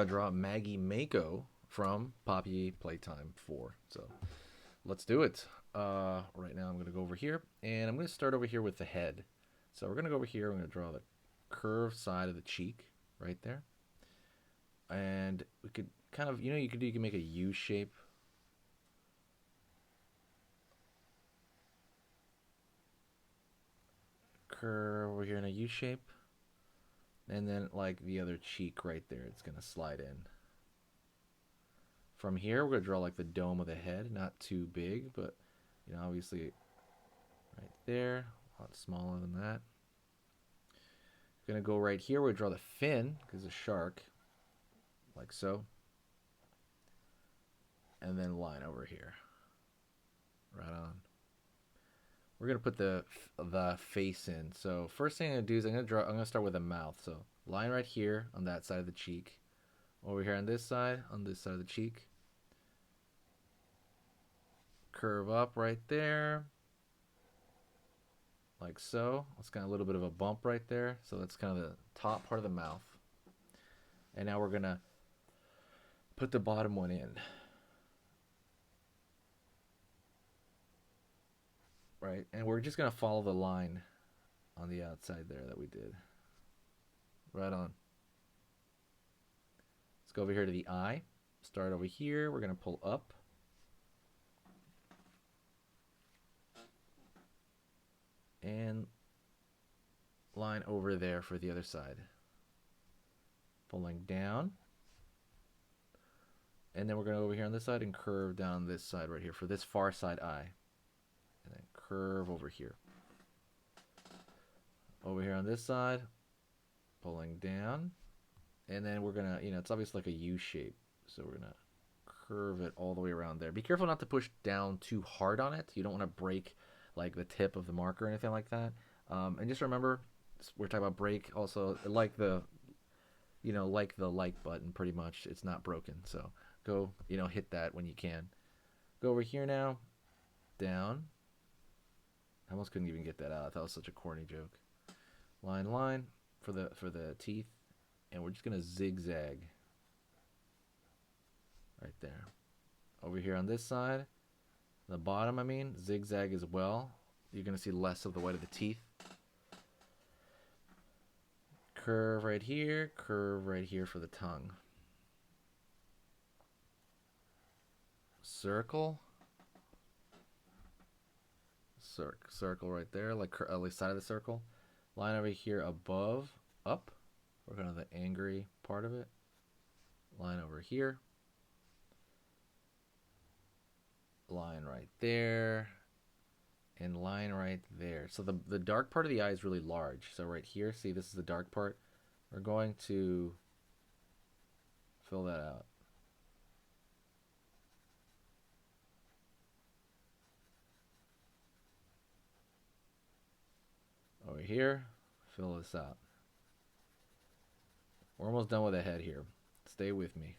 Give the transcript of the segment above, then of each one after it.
how to draw Maggie Mako from Poppy Playtime 4. So let's do it. Right now I'm going to go over here, and I'm going to start over here with the head. So we're going to go over here. I'm going to draw the curved side of the cheek right there. And we could kind of, you can make a U shape. Curve over here in a U shape. And then like the other cheek right there, it's going to slide in. From here, we're going to draw like the dome of the head, not too big, but obviously right there, a lot smaller than that. Going to go right here, we're going to draw the fin, because it's a shark, like so. And then line over here. Right on. We're going to put the face in. So first thing I'm going to do is I'm going to start with a mouth. So line right here on that side of the cheek. Over here on this side of the cheek. Curve up right there. Like so. It's got a little bit of a bump right there. So that's kind of the top part of the mouth. And now we're going to put the bottom one in. Right, and we're just going to follow the line on the outside there that we did. Right on. Let's go over here to the eye. Start over here. We're going to pull up. And line over there for the other side. Pulling down. And then we're going to go over here on this side and curve down this side right here for this far side eye. And then curve over here. Over here on this side, pulling down. And then we're going to, it's obviously like a U shape. So we're going to curve it all the way around there. Be careful not to push down too hard on it. You don't want to break like the tip of the marker or anything like that. And just remember, we're talking about break also, like the, like the like button pretty much. It's not broken. So go, hit that when you can. Go over here now, down. I almost couldn't even get that out. That was such a corny joke. Line for the teeth, and we're just gonna zigzag right there. Over here on this side, the bottom, zigzag as well. You're gonna see less of the white of the teeth. Curve right here for the tongue. Circle right there, like at least side of the circle. Line over here above, up. We're going to the angry part of it. Line over here. Line right there. And line right there. So the dark part of the eye is really large. So right here, see, this is the dark part. We're going to fill that out. Over here, fill this out. We're almost done with the head here. Stay with me.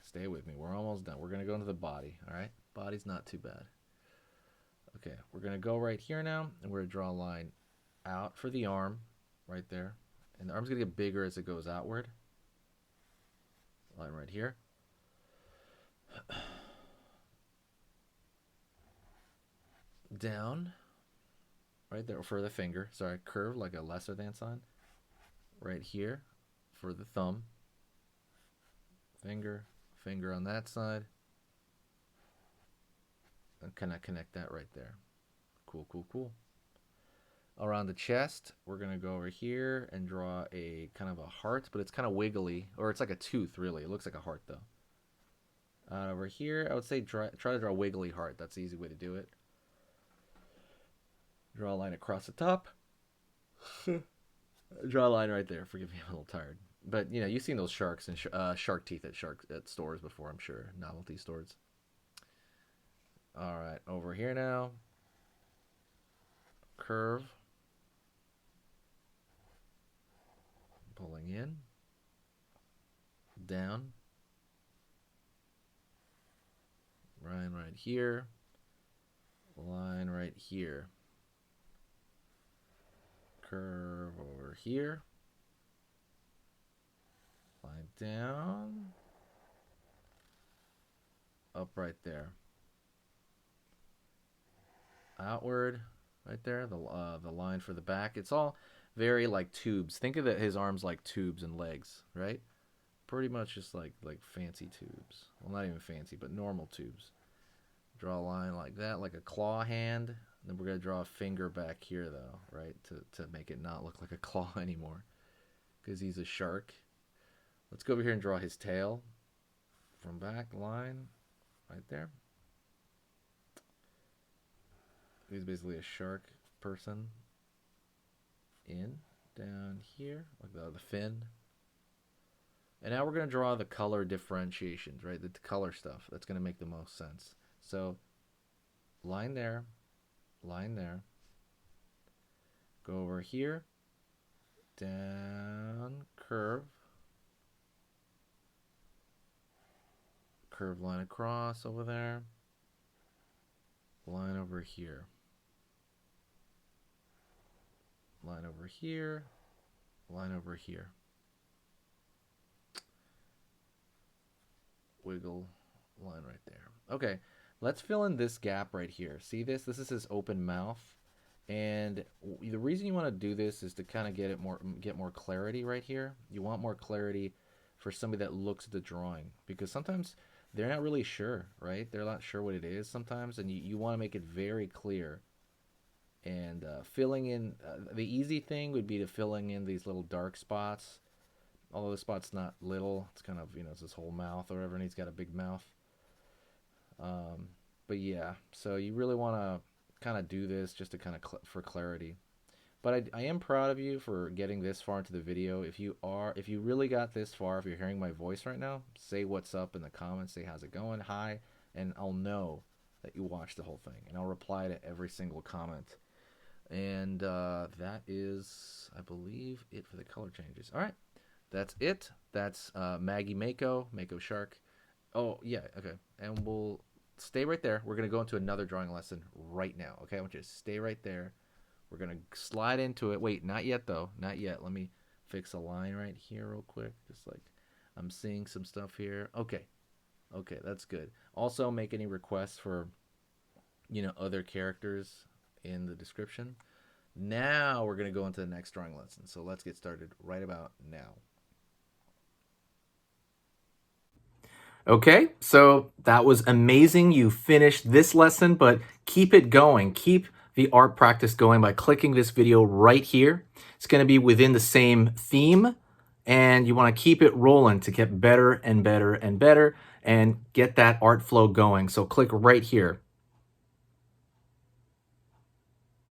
We're almost done. We're going to go into the body, all right? Body's not too bad. Okay, we're going to go right here now, and we're going to draw a line out for the arm right there. And the arm's going to get bigger as it goes outward. Line right here. Down. Right there for the finger. Sorry, curve like a lesser than sign. Right here for the thumb. Finger on that side. And kind of connect that right there. Cool. Around the chest, we're going to go over here and draw a kind of a heart, but it's kind of wiggly, or it's like a tooth really. It looks like a heart though. Over here, I would say try to draw a wiggly heart. That's the easy way to do it. Draw a line across the top. Draw a line right there. Forgive me, I'm a little tired. But you've seen those sharks and shark teeth at stores before, I'm sure, novelty stores. All right, over here now. Curve. Pulling in. Down. Line right here. Line right here. Curve over here. Line down. up right there. Outward, right there, the line for the back. It's all very like tubes. Think of his arms like tubes and legs, right? Pretty much just like fancy tubes. Well, not even fancy, but normal tubes. Draw a line like that, like a claw hand. Then we're gonna draw a finger back here, though, right, to make it not look like a claw anymore, because he's a shark. Let's go over here and draw his tail. From back line, right there. He's basically a shark person. In, down here, like the fin. And now we're going to draw the color differentiations, right? The color stuff. That's going to make the most sense. So, line there, line there. Go over here, down, curve. Curved line across over there. Line over here. Line over here. Line over here. Wiggle line right there. Okay, let's fill in this gap right here. See this? This is his open mouth. And the reason you want to do this is to kind of get more clarity right here. You want more clarity for somebody that looks at the drawing, because sometimes they're not really sure, right? They're not sure what it is sometimes, and you want to make it very clear. And filling in, the easy thing would be to filling in these little dark spots. Although the spot's not little, it's kind of, it's his whole mouth or whatever, and he's got a big mouth. But yeah, so you really want to kind of do this just to kind of for clarity. But I am proud of you for getting this far into the video. If you really got this far, if you're hearing my voice right now, say what's up in the comments, say how's it going, hi, and I'll know that you watched the whole thing, and I'll reply to every single comment. And that is, I believe, it for the color changes. All right, that's it. That's Maggie Mako, Mako Shark. Oh, yeah, okay. And we'll stay right there. We're going to go into another drawing lesson right now, okay? I want you to stay right there. We're going to slide into it. Wait, not yet, though. Not yet. Let me fix a line right here real quick. Just like I'm seeing some stuff here. Okay. Okay, that's good. Also, make any requests for, other characters in the description. Now we're going to go into the next drawing lesson. So let's get started right about now. Okay, so that was amazing. You finished this lesson, but keep it going. Keep the art practice going by clicking this video right here. It's going to be within the same theme, and you want to keep it rolling to get better and better and better and get that art flow going. So click right here.